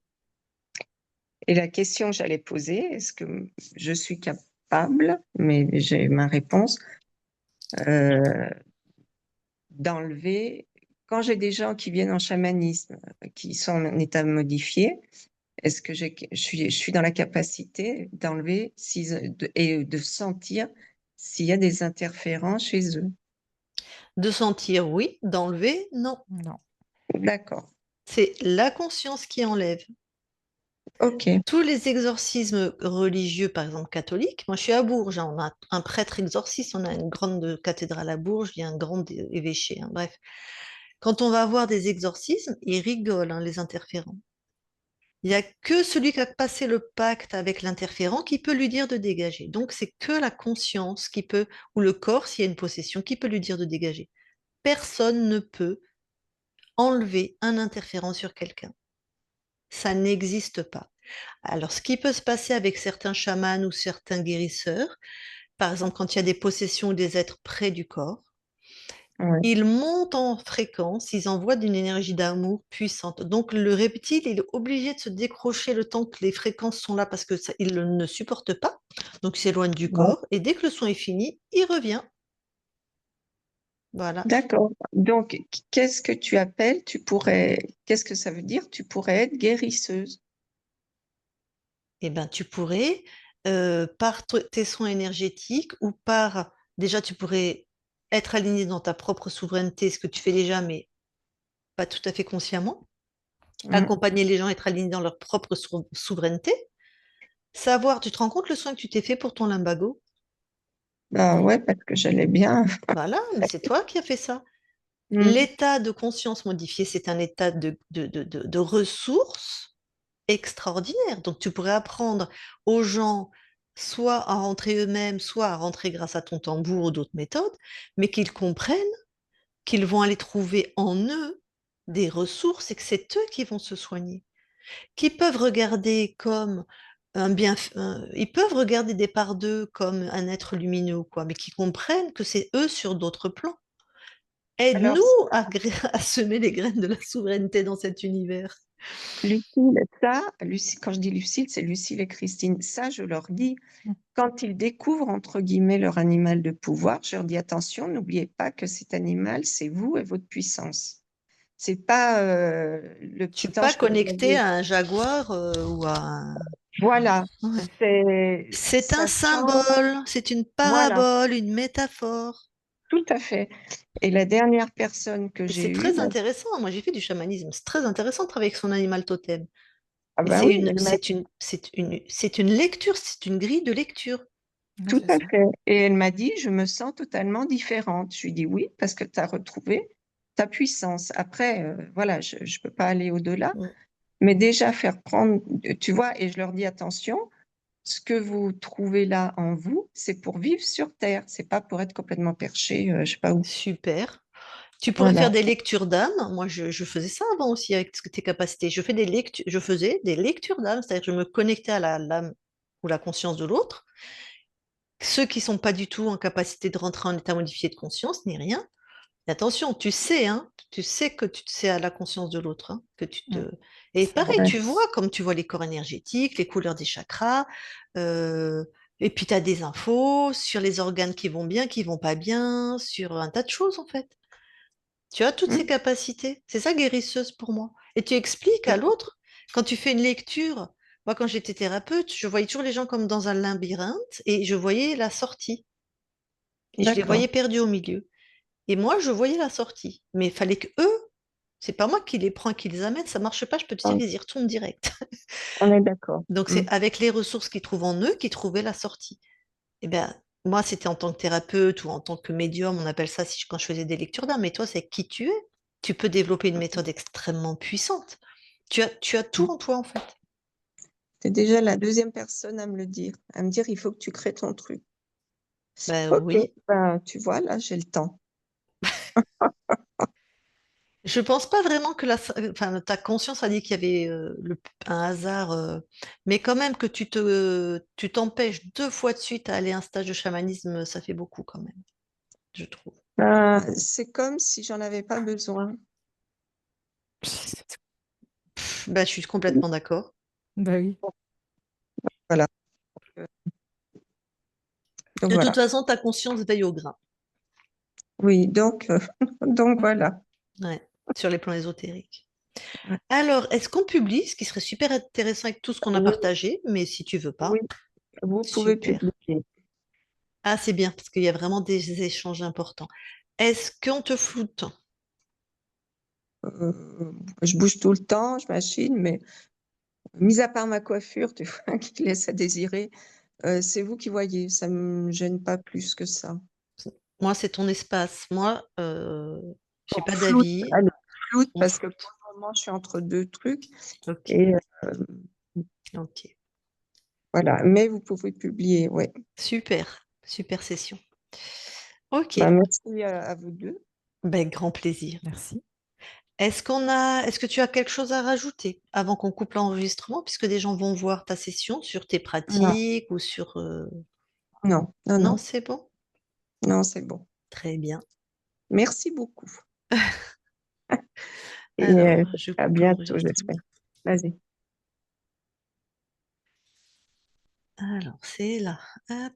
Speaker 2: et la question que j'allais poser, est-ce que je suis capable, mais j'ai ma réponse, euh, d'enlever, quand j'ai des gens qui viennent en chamanisme, qui sont en état modifié, est-ce que je suis dans la capacité d'enlever et de sentir s'il y a des interférences chez eux?
Speaker 1: De sentir, oui, d'enlever, non.
Speaker 3: Non.
Speaker 2: D'accord.
Speaker 1: C'est la conscience qui enlève.
Speaker 2: Ok.
Speaker 1: Tous les exorcismes religieux, par exemple catholiques, moi je suis à Bourges, hein, on a un prêtre exorciste, on a une grande cathédrale à Bourges, il y a un grand évêché, hein, bref. Quand on va avoir des exorcismes, ils rigolent, hein, les interférents. Il n'y a que celui qui a passé le pacte avec l'interférent qui peut lui dire de dégager. Donc c'est que la conscience qui peut, ou le corps, s'il y a une possession, qui peut lui dire de dégager. Personne ne peut enlever un interférent sur quelqu'un. Ça n'existe pas. Alors, ce qui peut se passer avec certains chamans ou certains guérisseurs, par exemple quand il y a des possessions ou des êtres près du corps,
Speaker 2: Ouais.
Speaker 1: ils montent en fréquence, ils envoient d'une énergie d'amour puissante. Donc le reptile, il est obligé de se décrocher le temps que les fréquences sont là parce que il ne supporte pas, donc il s'éloigne du
Speaker 2: Ouais.
Speaker 1: corps, et dès que le son est fini, il revient. Voilà.
Speaker 2: D'accord. Donc, qu'est-ce que tu appelles, qu'est-ce que ça veut dire? Tu pourrais être guérisseuse.
Speaker 1: Eh ben, tu pourrais, par tes soins énergétiques ou déjà, tu pourrais être aligné dans ta propre souveraineté, ce que tu fais déjà, mais pas tout à fait consciemment.
Speaker 2: Hmm.
Speaker 1: Accompagner les gens, être aligné dans leur propre souveraineté. Savoir, tu te rends compte le soin que tu t'es fait pour ton lumbago?
Speaker 2: Bah ouais, parce que j'allais bien.
Speaker 1: Voilà, mais c'est toi qui as fait ça.
Speaker 2: Hmm.
Speaker 1: L'état de conscience modifié, c'est un état de ressources extraordinaire. Donc, tu pourrais apprendre aux gens soit à rentrer eux-mêmes, soit à rentrer grâce à ton tambour ou d'autres méthodes, mais qu'ils comprennent qu'ils vont aller trouver en eux des ressources et que c'est eux qui vont se soigner. Qui peuvent regarder comme ils peuvent regarder des parts d'eux comme un être lumineux ou quoi, mais qui comprennent que c'est eux sur d'autres plans.
Speaker 2: Alors,
Speaker 1: Aide-nous à semer les graines de la souveraineté dans cet univers.
Speaker 2: Lucille, quand je dis Lucille, c'est Lucille et Christine. Ça, je leur dis,
Speaker 3: Mm.
Speaker 2: quand ils découvrent, entre guillemets, leur animal de pouvoir, je leur dis attention, n'oubliez pas que cet animal, c'est vous et votre puissance. C'est pas le
Speaker 1: Je suis
Speaker 2: petit
Speaker 1: pas
Speaker 2: ange que vous
Speaker 1: connectée
Speaker 2: avez.
Speaker 1: à un jaguar ou à un...
Speaker 2: Voilà.
Speaker 1: Ouais. C'est un
Speaker 2: Ça change.
Speaker 1: symbole, c'est une
Speaker 2: Voilà,
Speaker 1: parabole, une métaphore.
Speaker 2: tout à fait. Et la dernière personne que
Speaker 1: Et
Speaker 2: j'ai
Speaker 1: c'est
Speaker 2: eue,
Speaker 1: très intéressant. Moi, j'ai fait du chamanisme. C'est très intéressant de travailler avec son animal totem.
Speaker 2: ah
Speaker 1: Mais
Speaker 2: ben oui,
Speaker 1: c'est une lecture, c'est une grille de lecture.
Speaker 3: Ouais,
Speaker 2: tout
Speaker 3: c'est
Speaker 2: à
Speaker 3: ça.
Speaker 2: fait. Et elle m'a dit, je me sens totalement différente. Je lui dis oui, parce que tu as retrouvé ta puissance. Après, voilà, je ne peux pas aller au-delà,
Speaker 1: Mm.
Speaker 2: mais déjà faire prendre, tu vois, et je leur dis attention, ce que vous trouvez là en vous, c'est pour vivre sur Terre, c'est pas pour être complètement perché, je sais pas où.
Speaker 1: Super. Tu pourrais faire
Speaker 2: Voilà.
Speaker 1: des lectures d'âme. Moi, je faisais ça avant aussi avec tes capacités. Je faisais des lectures d'âme, c'est-à-dire que je me connectais à l'âme ou la conscience de l'autre. Ceux qui sont pas du tout en capacité de rentrer en état modifié de conscience, ni rien. Et attention, tu sais, hein, tu sais que tu te sais à la conscience de l'autre, hein, que tu te. Et
Speaker 3: Ça,
Speaker 1: pareil,
Speaker 2: Ouais.
Speaker 1: tu vois, comme tu vois les corps énergétiques, les couleurs des chakras, euh, et puis tu as des infos sur les organes qui vont bien, qui vont pas bien, sur un tas de choses en fait. Tu as toutes ces
Speaker 2: Hum,
Speaker 1: capacités. C'est ça guérisseuse pour moi. Et tu expliques à l'autre, quand tu fais une lecture, moi quand j'étais thérapeute, je voyais toujours les gens comme dans un labyrinthe et je voyais la sortie. Et je les
Speaker 2: D'accord.
Speaker 1: voyais perdus au milieu. Et moi, je voyais la sortie. Mais il fallait que eux, c'est pas moi qui les prends, qui les amène, ça marche pas, je peux te dire,
Speaker 2: On
Speaker 1: ils y retournent direct.
Speaker 2: on est d'accord.
Speaker 1: Donc c'est avec les ressources qu'ils trouvent en eux qu'ils trouvaient la sortie. Et bien, moi, c'était en tant que thérapeute ou en tant que médium, on appelle ça quand je faisais des lectures d'âme, mais toi, c'est qui tu es. Tu peux développer une méthode extrêmement puissante. Tu as tout en toi, en fait.
Speaker 2: Tu es déjà la deuxième personne à me le dire, à me dire il faut que tu crées ton truc.
Speaker 1: Ben
Speaker 2: Ok,
Speaker 1: oui.
Speaker 2: ben, tu vois, là, j'ai le temps.
Speaker 1: Je pense pas vraiment que enfin, ta conscience a dit qu'il y avait un hasard, mais quand même que tu t'empêches 2 fois de suite à aller à un stage de chamanisme, ça fait beaucoup quand même, je trouve.
Speaker 2: C'est comme si j'en avais pas besoin.
Speaker 1: Ben, je suis complètement d'accord.
Speaker 3: bah oui.
Speaker 2: Voilà. Euh, Donc
Speaker 1: De toute
Speaker 2: voilà.
Speaker 1: façon, ta conscience veille au grain,
Speaker 2: Oui, donc, donc voilà.
Speaker 1: ouais, sur les plans ésotériques.
Speaker 2: Ouais.
Speaker 1: Alors, est-ce qu'on publie, ce qui serait super intéressant avec tout ce qu'on a
Speaker 2: Oui,
Speaker 1: partagé, mais si tu veux
Speaker 2: oui,
Speaker 1: pas,
Speaker 2: vous pouvez
Speaker 1: super.
Speaker 2: publier.
Speaker 1: Ah, c'est bien, parce qu'il y a vraiment des échanges importants. Est-ce qu'on te floute?
Speaker 2: Je bouge tout le temps, je machine, mais mis à part ma coiffure, tu vois, qui laisse à désirer, c'est vous qui voyez. Ça me gêne pas plus que ça.
Speaker 1: Moi, c'est ton espace. Moi,
Speaker 2: Bon,
Speaker 1: j'ai pas
Speaker 2: floute,
Speaker 1: d'avis.
Speaker 2: allez, floute,
Speaker 1: On
Speaker 2: parce que pour
Speaker 1: floute.
Speaker 2: le moment, je suis entre deux trucs.
Speaker 1: Ok,
Speaker 2: Et
Speaker 1: ok.
Speaker 2: voilà, mais vous pouvez publier, ouais.
Speaker 1: Super, super session. Ok,
Speaker 2: Ben, merci à vous deux.
Speaker 1: ben, grand plaisir.
Speaker 3: Merci.
Speaker 1: Est-ce que tu as quelque chose à rajouter avant qu'on coupe l'enregistrement, puisque des gens vont voir ta session sur tes
Speaker 2: Non,
Speaker 1: pratiques ou sur...
Speaker 2: non, non,
Speaker 1: Non,
Speaker 2: non,
Speaker 1: c'est bon?
Speaker 2: non, c'est bon.
Speaker 1: Très bien.
Speaker 2: Merci beaucoup. Et
Speaker 1: Alors, je
Speaker 2: à
Speaker 1: coupe
Speaker 2: bientôt,
Speaker 1: l'enregistrement.
Speaker 2: j'espère. Vas-y.
Speaker 1: Alors, c'est là. Hop.